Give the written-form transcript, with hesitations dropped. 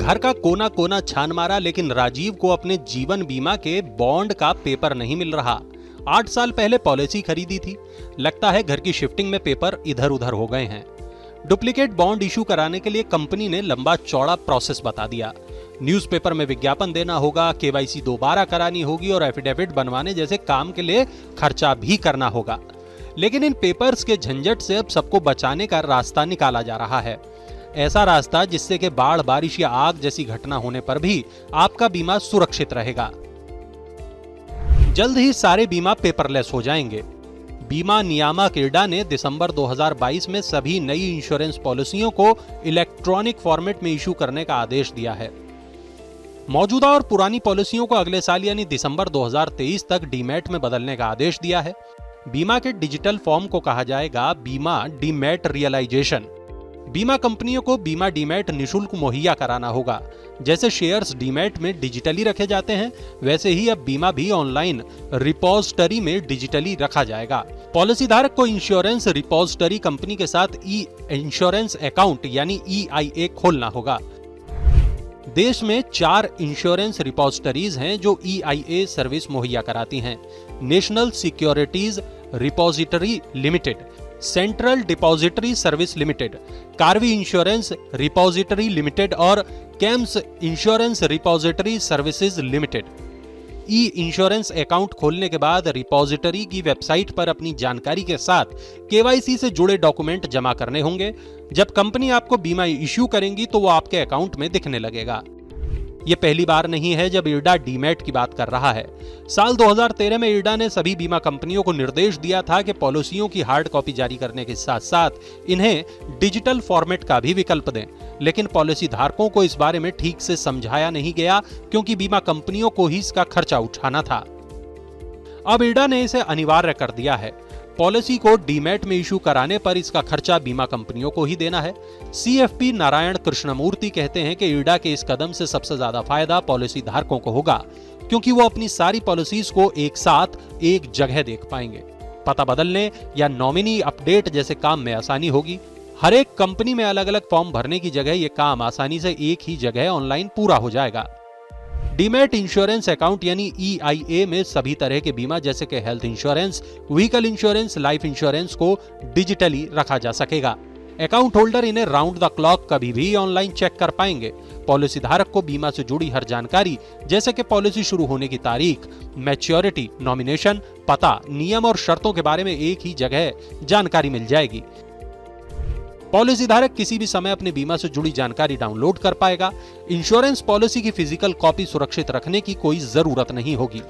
घर का कोना कोना छान मारा, लेकिन राजीव को अपने जीवन बीमा के बॉन्ड का पेपर नहीं मिल रहा। 8 साल पहले पॉलिसी खरीदी थी। लगता है घर की शिफ्टिंग में पेपर इधर उधर हो गए हैं। डुप्लीकेट बॉन्ड इशू कराने के लिए कंपनी ने लंबा चौड़ा प्रोसेस बता दिया। न्यूज़पेपर में विज्ञापन देना होगा, केवाईसी दोबारा करानी होगी और एफिडेविट बनवाने जैसे काम के लिए खर्चा भी करना होगा। लेकिन इन पेपर्स के झंझट से अब सबको बचाने का रास्ता निकाला जा रहा है। ऐसा रास्ता जिससे कि बाढ़, बारिश या आग जैसी घटना होने पर भी आपका बीमा सुरक्षित रहेगा। जल्द ही सारे बीमा पेपरलेस हो जाएंगे। बीमा नियामक इरडा ने दिसंबर 2022 में सभी नई इंश्योरेंस पॉलिसियों को इलेक्ट्रॉनिक फॉर्मेट में इशू करने का आदेश दिया है। मौजूदा और पुरानी पॉलिसियों को अगले साल यानी दिसंबर 2023 तक डीमैट में बदलने का आदेश दिया है। बीमा के डिजिटल फॉर्म को कहा जाएगा बीमा डीमैट रियलाइजेशन। बीमा कंपनियों को बीमा डीमैट निशुल्क मुहैया कराना होगा। जैसे शेयर्स डीमैट में डिजिटली रखे जाते हैं, वैसे ही अब बीमा भी ऑनलाइन रिपोजिटरी में डिजिटली रखा जाएगा। पॉलिसी धारक को इंश्योरेंस रिपोजिटरी कंपनी के साथ ई इंश्योरेंस अकाउंट यानी EIA खोलना होगा। देश में 4 इंश्योरेंस रिपोजिटरीज हैं जो EIA सर्विस मुहैया कराती हैं। National securities repository limited, central depository service limited, Karvy insurance repository limited और CAMS insurance repository services limited. E insurance account खोलने के बाद रिपोजिटरी की वेबसाइट पर अपनी जानकारी के साथ केवाईसी से जुड़े डॉक्यूमेंट जमा करने होंगे। जब कंपनी आपको बीमा इश्यू करेंगी तो वो आपके अकाउंट में दिखने लगेगा। ये पहली बार नहीं है जब इरडा डीमैट की बात कर रहा है। साल 2013 में इरडा ने सभी बीमा कंपनियों को निर्देश दिया था कि पॉलिसियों की हार्ड कॉपी जारी करने के साथ साथ इन्हें डिजिटल फॉर्मेट का भी विकल्प दें, लेकिन पॉलिसी धारकों को इस बारे में ठीक से समझाया नहीं गया क्योंकि बीमा कंपनियों को ही इसका खर्चा उठाना था। अब इरडा ने इसे अनिवार्य कर दिया है। पॉलिसी को डीमैट में इशू कराने पर इसका खर्चा बीमा कंपनियों को ही देना है। CFP नारायण कृष्णमूर्ति कहते हैं कि इरडा के इस कदम से सबसे ज्यादा फायदा पॉलिसी धारकों को होगा, क्योंकि वो अपनी सारी पॉलिसीज को एक साथ एक जगह देख पाएंगे। पता बदलने या नॉमिनी अपडेट जैसे काम में आसानी होगी। हर एक कंपनी में अलग अलग फॉर्म भरने की जगह ये काम आसानी से एक ही जगह ऑनलाइन पूरा हो जाएगा। डीमैट इंश्योरेंस अकाउंट यानी EIA में सभी तरह के बीमा जैसे कि health insurance, vehicle insurance, life insurance को डिजिटली रखा जा सकेगा। अकाउंट होल्डर इन्हें राउंड द क्लॉक कभी भी ऑनलाइन चेक कर पाएंगे। पॉलिसी धारक को बीमा से जुड़ी हर जानकारी जैसे कि पॉलिसी शुरू होने की तारीख, मैच्योरिटी, नॉमिनेशन, पता, नियम और शर्तों के बारे में एक ही जगह जानकारी मिल जाएगी। पॉलिसी धारक किसी भी समय अपने बीमा से जुड़ी जानकारी डाउनलोड कर पाएगा। इंश्योरेंस पॉलिसी की फिजिकल कॉपी सुरक्षित रखने की कोई जरूरत नहीं होगी।